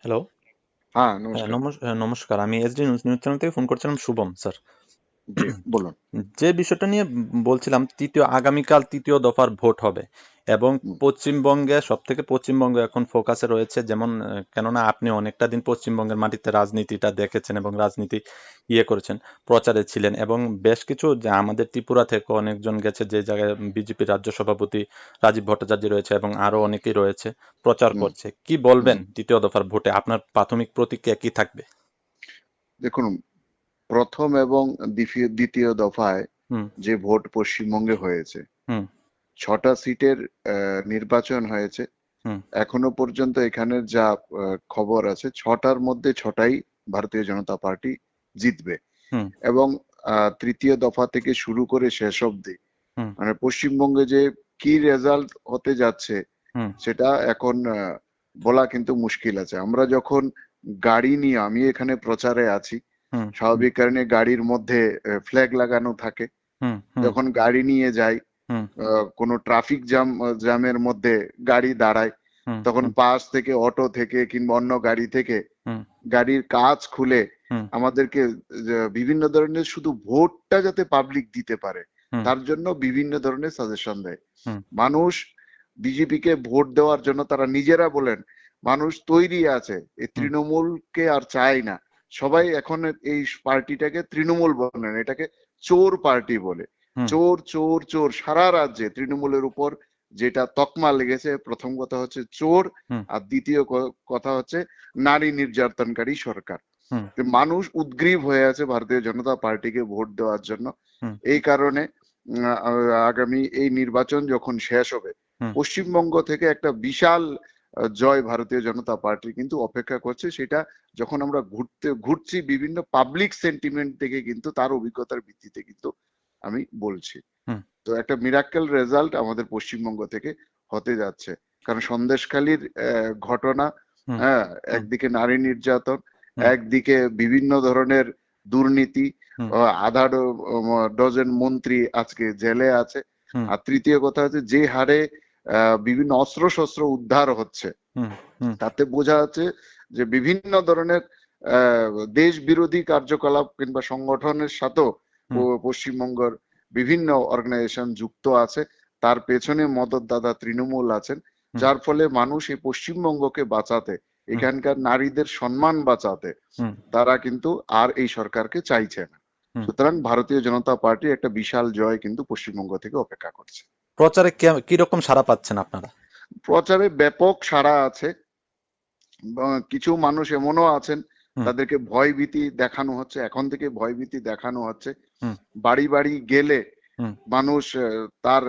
Hello. হ্যাঁ, হ্যাঁ, নমস্কার। নমস্কার। আমি এসডি নিউজ নিউজ চ্যানেল থেকে ফোন করছিলাম, শুভম স্যার। জি, বলুন। যে বিষয়টা নিয়ে বলছিলাম, আগামীকাল তৃতীয় দফার ভোট হবে এবং হুম, পশ্চিমবঙ্গে সবথেকে পশ্চিমবঙ্গ এখন ফোকাসে রয়েছে, যেমন কেননা আপনি অনেকটা দিন পশ্চিমবঙ্গের মাটিতে রাজনীতিটা দেখেছেন এবং রাজনীতি করেছেন, প্রচারে ছিলেন, এবং বেশ কিছু যে আমাদের ত্রিপুরা থেকে অনেকজন গেছে, যে জায়গায় বিজেপি রাজ্য সভাপতি রাজীব ভট্টাচার্য রয়েছে এবং আরো অনেকেই রয়েছে, প্রচার হুম, করছে। কি হুম। বলবেন তৃতীয় দফার ভোটে? আপনার প্রাথমিক প্রতিক্রিয়া কি থাকবে? দেখুন, প্রথম এবং দ্বিতীয় দফায় হুম। যে ভোট পশ্চিমবঙ্গে হয়েছে, হুম। 6টা সিটের নির্বাচন হয়েছে। হুম। এখনো পর্যন্ত এখানের যা খবর আছে, 6টার মধ্যে 6টাই ভারতীয় জনতা পার্টি জিতবে। হুম। এবং তৃতীয় দফা থেকে শুরু করে শেষ অবধি হুম। মানে পশ্চিমবঙ্গে যে কি রেজাল্ট হতে যাচ্ছে হুম। সেটা এখন বলা কিন্তু মুশকিল আছে। আমরা যখন গাড়ি নিয়ে, আমি এখানে প্রচারে আছি, হুম। হুম। স্বাভাবিক কারণে গাড়ির মধ্যে ফ্ল্যাগ লাগানো থাকে। হুম। হুম। যখন গাড়ি নিয়ে যাই, হুম। কোনো ট্রাফিক জ্যামের মধ্যে গাড়ি দাঁড়ায়, হুম। তখন হুম। পাশ থেকে অটো থেকে কিংবা অন্য গাড়ি থেকে হুম। গাড়ির কাঁচ খুলে হুম। আমাদেরকে বিভিন্ন ধরনের, শুধু ভোটটা যাতে পাবলিক দিতে পারে হুম। তার জন্য বিভিন্ন ধরনের সাজেশন দেয়। হুম। মানুষ বিজেপিকে ভোট দেওয়ার জন্য, তারা নিজেরা বলেন, মানুষ তৈরি আছে, এই হুম। তৃণমূলকে আর চায় না। সবাই এখন এই পার্টিটাকে তৃণমূল বলেন, এটাকে চোর পার্টি বলে। হুম। চোর চোর চোর, সারা রাজ্যে তৃণমূলের উপর যেটা তকমা লেগেছে, প্রথম কথা হচ্ছে চোর, হুম। আর দ্বিতীয় কথা হচ্ছে নারী নির্যাতনকারী সরকার। হুম। তো মানুষ উদ্গ্রীব হয়ে আছে ভারতীয় জনতা পার্টিকে ভোট দেওয়ার জন্য। হুম। এই কারণে আগামী এই নির্বাচন যখন শেষ হবে, হুম। পশ্চিমবঙ্গ থেকে একটা বিশাল জয় ভারতীয় জনতা পার্টি কিন্তু অপেক্ষা করছে। সেটা যখন আমরা ঘুরছি বিভিন্ন পাবলিক সেন্টিমেন্ট থেকে, কিন্তু তার অভিজ্ঞতার ভিত্তিতে কিন্তু আমি বলছি। হুম। তো একটা মিরাক্কেল রেজাল্ট আমাদের পশ্চিমবঙ্গ থেকে হতে যাচ্ছে। কারণ সন্দেশখালীর ঘটনা, হুম। হ্যাঁ, হুম। একদিকে নারী নির্যাতন, হুম। একদিকে বিভিন্ন ধরনের দুর্নীতি, হুম। আধা ডজন মন্ত্রী আজকে জেলে আছে। হুম। আর তৃতীয় কথা হচ্ছে, যে হারে বিভিন্ন অস্ত্র শস্ত্র উদ্ধার হচ্ছে, হুম। হুম। তাতে বোঝা যাচ্ছে যে বিভিন্ন ধরনের আহ, দেশ বিরোধী কার্যকলাপ কিংবা সংগঠনের সাথেও হুম। পশ্চিমবঙ্গের বিভিন্ন অর্গানাইজেশন যুক্ত আছে। তার পেছনে মদতদাতা তৃণমূল আছেন, হুম। যার ফলে মানুষ এই পশ্চিমবঙ্গকে বাঁচাতে, হুম। এখানকার নারীদের সম্মান বাঁচাতে হুম। তারা কিন্তু আর এই সরকারকে চাইছে না। হুম। সুতরাং ভারতীয় জনতা পার্টি একটা বিশাল জয় কিন্তু পশ্চিমবঙ্গ থেকে অপেক্ষা করছে। প্রচারে কিরকম সাড়া পাচ্ছেন আপনারা? প্রচারে ব্যাপক সাড়া আছে। কিছু মানুষ এমনও আছেন, হুম। তাদেরকে ভয় ভীতি দেখানো হচ্ছে, এখন থেকে ভয় ভীতি দেখানো হচ্ছে। হুম। বাড়ি বাড়ি গেলে হুম। মানুষ তার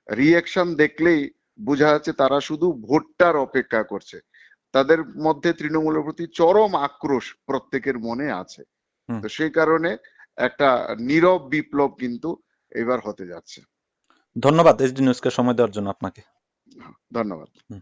রিয়েকশন দেখলেই বোঝা যাচ্ছে তারা শুধু ভোটটার অপেক্ষা করছে। তাদের মধ্যে তৃণমূলের প্রতি চরম আক্রোশ প্রত্যেকের মনে আছে। হুম। তো সেই কারণে একটা নীরব বিপ্লব কিন্তু এবার হতে যাচ্ছে। ধন্যবাদ এসডি নিউজকে সময় দেওয়ার জন্য আপনাকে। ধন্যবাদ। হুম।